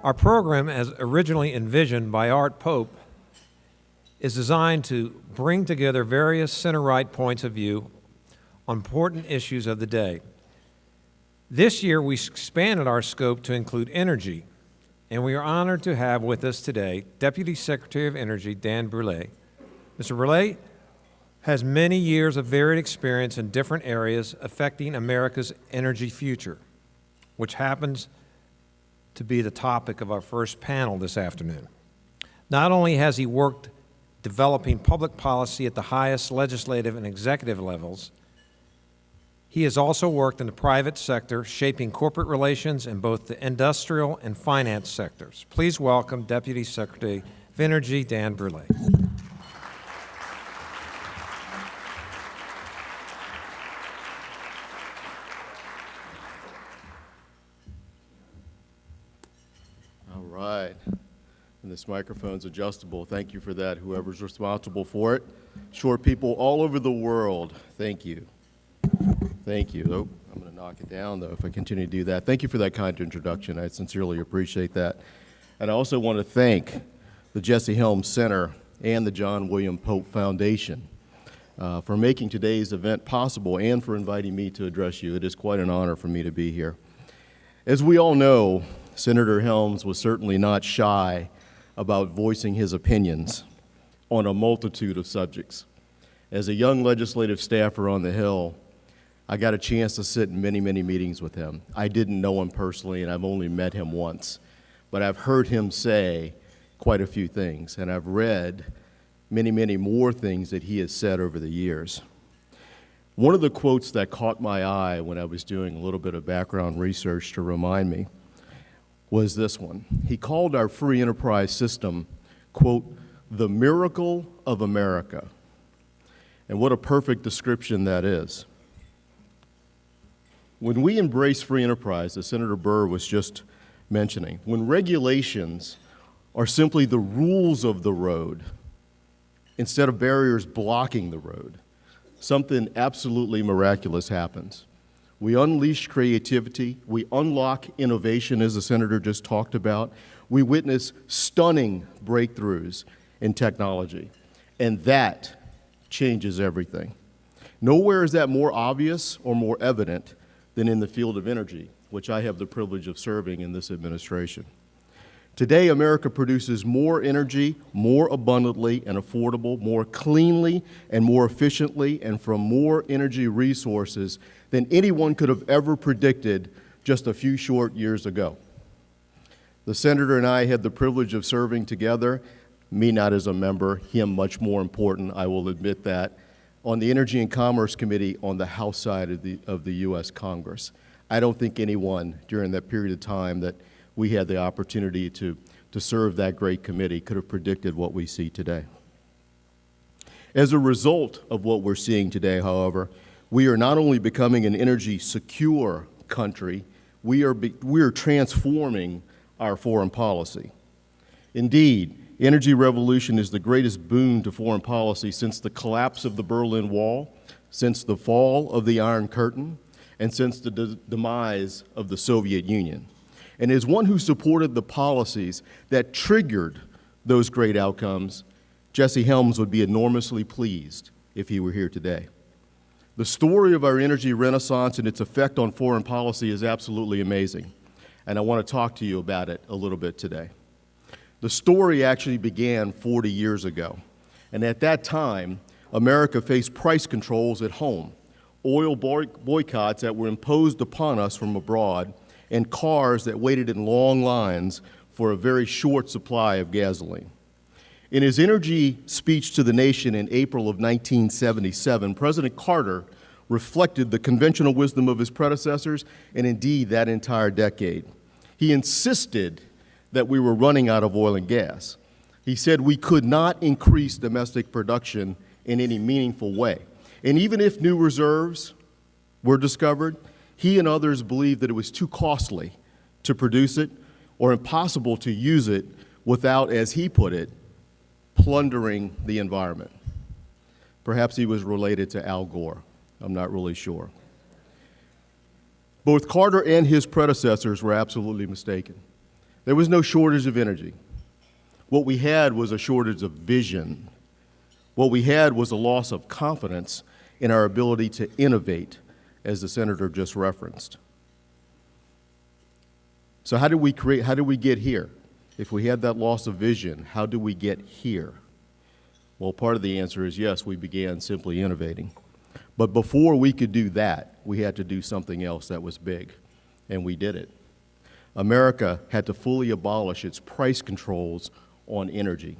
Our program, as originally envisioned by Art Pope, is designed to bring together various center-right points of view on important issues of the day. This year, we expanded our scope to include energy, and we are honored to have with us today Deputy Secretary of Energy, Dan Brouillette. Mr. Brouillette has many years of varied experience in different areas affecting America's energy future, which happens to be the topic of our first panel this afternoon. Not only has he worked developing public policy at the highest legislative and executive levels, he has also worked in the private sector, shaping corporate relations in both the industrial and finance sectors. Please welcome Deputy Secretary of Energy, Dan Brouillette. All right. And this microphone's adjustable. Thank you for that, whoever's responsible for it. Short people all over the world, thank you. Thank you. Oh, I'm going to knock it down, though, if I continue to do that. Thank you for that kind introduction. I sincerely appreciate that. And I also want to thank the Jesse Helms Center and the John William Pope Foundation for making today's event possible and for inviting me to address you. It is quite an honor for me to be here. As we all know, Senator Helms was certainly not shy about voicing his opinions on a multitude of subjects. As a young legislative staffer on the Hill, I got a chance to sit in many, many meetings with him. I didn't know him personally, and I've only met him once, but I've heard him say quite a few things, and I've read many, many more things that he has said over the years. One of the quotes that caught my eye when I was doing a little bit of background research to remind me was this one. He called our free enterprise system, quote, the miracle of America. And what a perfect description that is. When we embrace free enterprise, as Senator Burr was just mentioning, when regulations are simply the rules of the road instead of barriers blocking the road, something absolutely miraculous happens. We unleash creativity, we unlock innovation, as the Senator just talked about. We witness stunning breakthroughs in technology, and that changes everything. Nowhere is that more obvious or more evident than in the field of energy, which I have the privilege of serving in this administration. Today, America produces more energy, more abundantly and affordable, more cleanly and more efficiently, and from more energy resources than anyone could have ever predicted just a few short years ago. The Senator and I had the privilege of serving together, me not as a member, him much more important, I will admit that, on the Energy and Commerce Committee on the House side of the U.S. Congress. I don't think anyone during that period of time that we had the opportunity to serve that great committee could have predicted what we see today. As a result of what we're seeing today, however, we are not only becoming an energy secure country, we are transforming our foreign policy. Indeed, energy revolution is the greatest boon to foreign policy since the collapse of the Berlin Wall, since the fall of the Iron Curtain, and since the demise of the Soviet Union. And as one who supported the policies that triggered those great outcomes, Jesse Helms would be enormously pleased if he were here today. The story of our energy renaissance and its effect on foreign policy is absolutely amazing, and I want to talk to you about it a little bit today. The story actually began 40 years ago, and at that time, America faced price controls at home, oil boycotts that were imposed upon us from abroad, and cars that waited in long lines for a very short supply of gasoline. In his energy speech to the nation in April of 1977, President Carter reflected the conventional wisdom of his predecessors and indeed that entire decade. He insisted that we were running out of oil and gas. He said we could not increase domestic production in any meaningful way. And even if new reserves were discovered, he and others believed that it was too costly to produce it or impossible to use it without, as he put it, plundering the environment. Perhaps he was related to Al Gore. I'm not really sure. Both Carter and his predecessors were absolutely mistaken. There was no shortage of energy. What we had was a shortage of vision. What we had was a loss of confidence in our ability to innovate, as the senator just referenced. So how did we get here? If we had that loss of vision, how do we get here? Well, part of the answer is yes, we began simply innovating. But before we could do that, we had to do something else that was big, and we did it. America had to fully abolish its price controls on energy.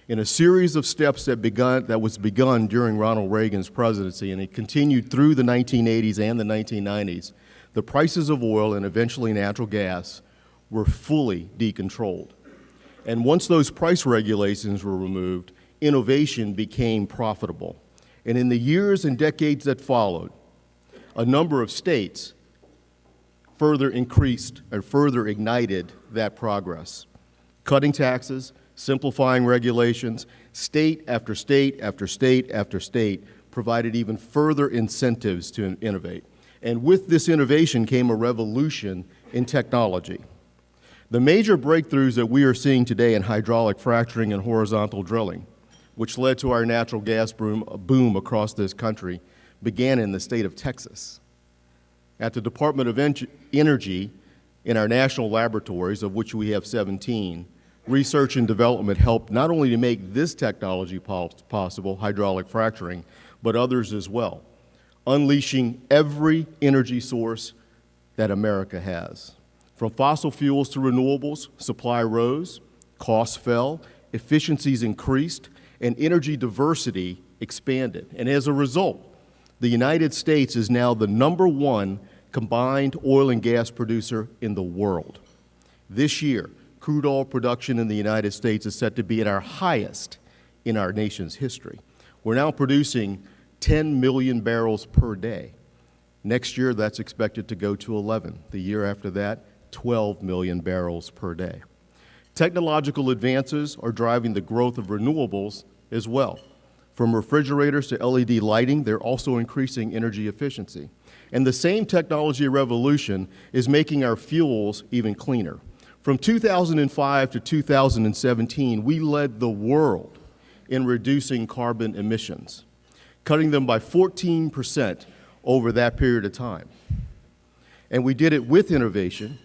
In a series of steps that was begun during Ronald Reagan's presidency, and it continued through the 1980s and the 1990s, the prices of oil and eventually natural gas were fully decontrolled. And once those price regulations were removed, innovation became profitable. And in the years and decades that followed, a number of states further increased or further ignited that progress. Cutting taxes, simplifying regulations, state after state after state after state provided even further incentives to innovate. And with this innovation came a revolution in technology. The major breakthroughs that we are seeing today in hydraulic fracturing and horizontal drilling, which led to our natural gas boom across this country, began in the state of Texas. At the Department of Energy, in our national laboratories, of which we have 17, research and development helped not only to make this technology possible, hydraulic fracturing, but others as well, unleashing every energy source that America has. From fossil fuels to renewables, supply rose, costs fell, efficiencies increased, and energy diversity expanded. And as a result, the United States is now the #1 combined oil and gas producer in the world. This year, crude oil production in the United States is set to be at our highest in our nation's history. We're now producing 10 million barrels per day. Next year, that's expected to go to 11. The year after that, 12 million barrels per day. Technological advances are driving the growth of renewables as well. From refrigerators to LED lighting, they're also increasing energy efficiency. And the same technology revolution is making our fuels even cleaner. From 2005 to 2017, we led the world in reducing carbon emissions, cutting them by 14% over that period of time. And we did it with innovation,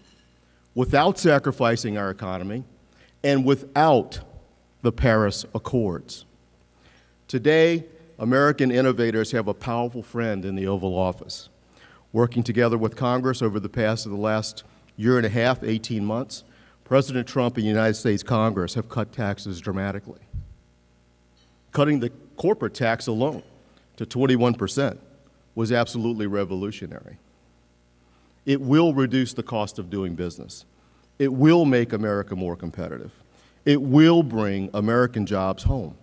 without sacrificing our economy, and without the Paris Accords. Today, American innovators have a powerful friend in the Oval Office. Working together with Congress over the last year and a half, 18 months, President Trump and the United States Congress have cut taxes dramatically. Cutting the corporate tax alone to 21% was absolutely revolutionary. It will reduce the cost of doing business. It will make America more competitive. It will bring American jobs home.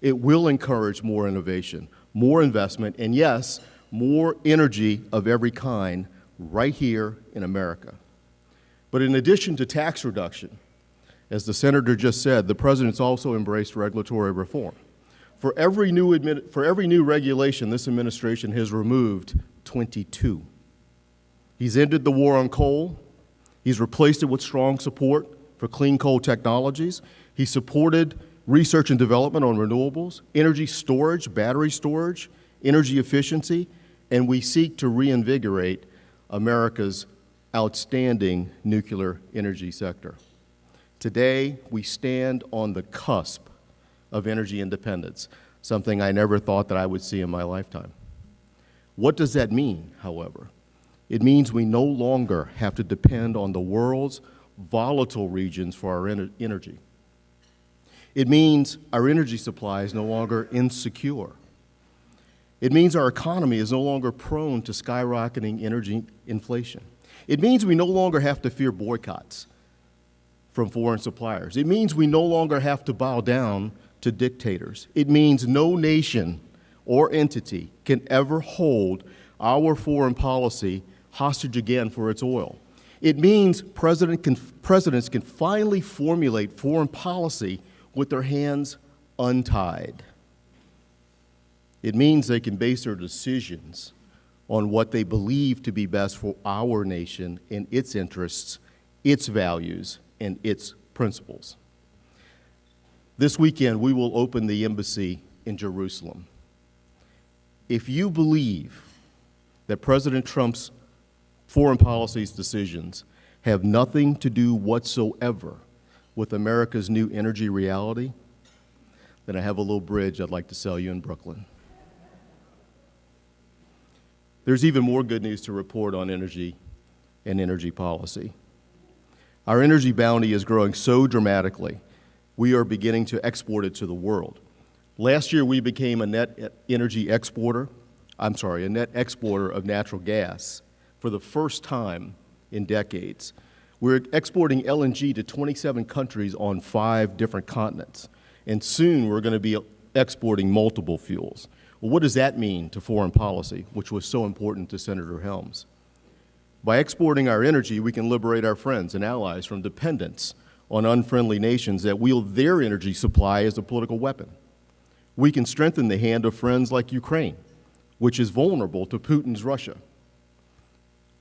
It will encourage more innovation, more investment, and yes, more energy of every kind right here in America. But in addition to tax reduction, as the senator just said, the president's also embraced regulatory reform. For every new regulation, this administration has removed 22. He's ended the war on coal. He's replaced it with strong support for clean coal technologies. He supported research and development on renewables, energy storage, battery storage, energy efficiency, and we seek to reinvigorate America's outstanding nuclear energy sector. Today, we stand on the cusp of energy independence, something I never thought that I would see in my lifetime. What does that mean, however? It means we no longer have to depend on the world's volatile regions for our energy. It means our energy supply is no longer insecure. It means our economy is no longer prone to skyrocketing energy inflation. It means we no longer have to fear boycotts from foreign suppliers. It means we no longer have to bow down to dictators. It means no nation or entity can ever hold our foreign policy hostage again for its oil. It means presidents can finally formulate foreign policy with their hands untied. It means they can base their decisions on what they believe to be best for our nation and its interests, its values, and its principles. This weekend, we will open the embassy in Jerusalem. If you believe that President Trump's foreign policy decisions have nothing to do whatsoever with America's new energy reality, then I have a little bridge I'd like to sell you in Brooklyn. There's even more good news to report on energy and energy policy. Our energy bounty is growing so dramatically, we are beginning to export it to the world. Last year, we became a net exporter of natural gas for the first time in decades. We're exporting LNG to 27 countries on 5 different continents, and soon we're going to be exporting multiple fuels. Well, what does that mean to foreign policy, which was so important to Senator Helms? By exporting our energy, we can liberate our friends and allies from dependence on unfriendly nations that wield their energy supply as a political weapon. We can strengthen the hand of friends like Ukraine, which is vulnerable to Putin's Russia.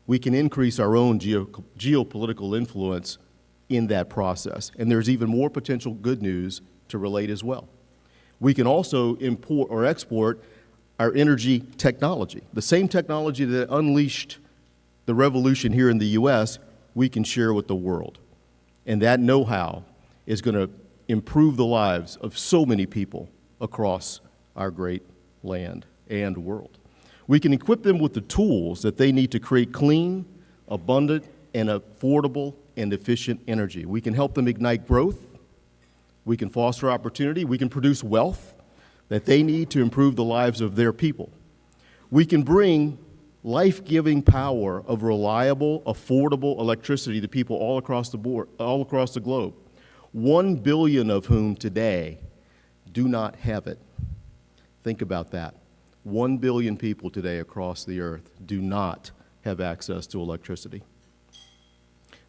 We can increase our own geopolitical influence in that process. And there's even more potential good news to relate as well. We can also import or export our energy technology. The same technology that unleashed the revolution here in the U.S., we can share with the world. And that know-how is going to improve the lives of so many people across our great land and world. We can equip them with the tools that they need to create clean, abundant, and affordable and efficient energy. We can help them ignite growth. We can foster opportunity. We can produce wealth that they need to improve the lives of their people. We can bring life-giving power of reliable, affordable electricity to people all across the board, all across the globe, 1 billion of whom today do not have it. Think about that. 1 billion people today across the earth do not have access to electricity.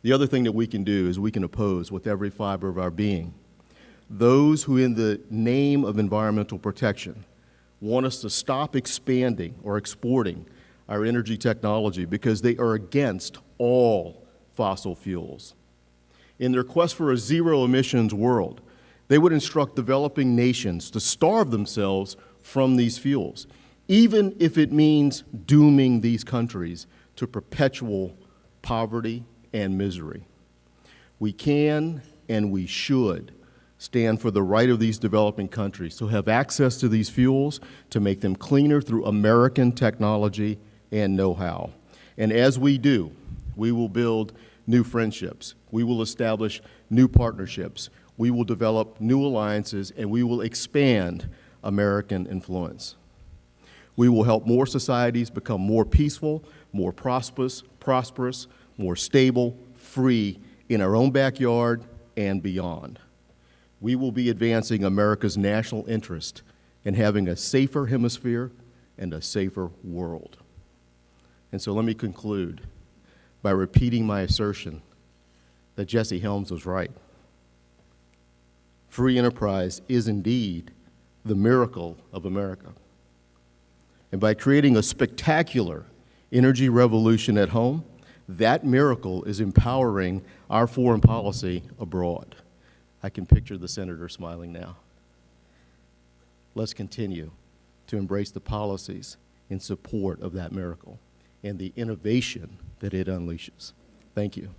The other thing that we can do is we can oppose with every fiber of our being those who, in the name of environmental protection, want us to stop expanding or exporting our energy technology because they are against all fossil fuels. In their quest for a zero-emissions world, they would instruct developing nations to starve themselves from these fuels, even if it means dooming these countries to perpetual poverty and misery. We can and we should stand for the right of these developing countries to have access to these fuels, to make them cleaner through American technology and know-how. And as we do, we will build new friendships. We will establish new partnerships. We will develop new alliances, and we will expand American influence. We will help more societies become more peaceful, more prosperous, more stable, free in our own backyard and beyond. We will be advancing America's national interest in having a safer hemisphere and a safer world. And so let me conclude by repeating my assertion that Jesse Helms was right. Free enterprise is indeed the miracle of America. And by creating a spectacular energy revolution at home, that miracle is empowering our foreign policy abroad. I can picture the senator smiling now. Let's continue to embrace the policies in support of that miracle and the innovation that it unleashes. Thank you.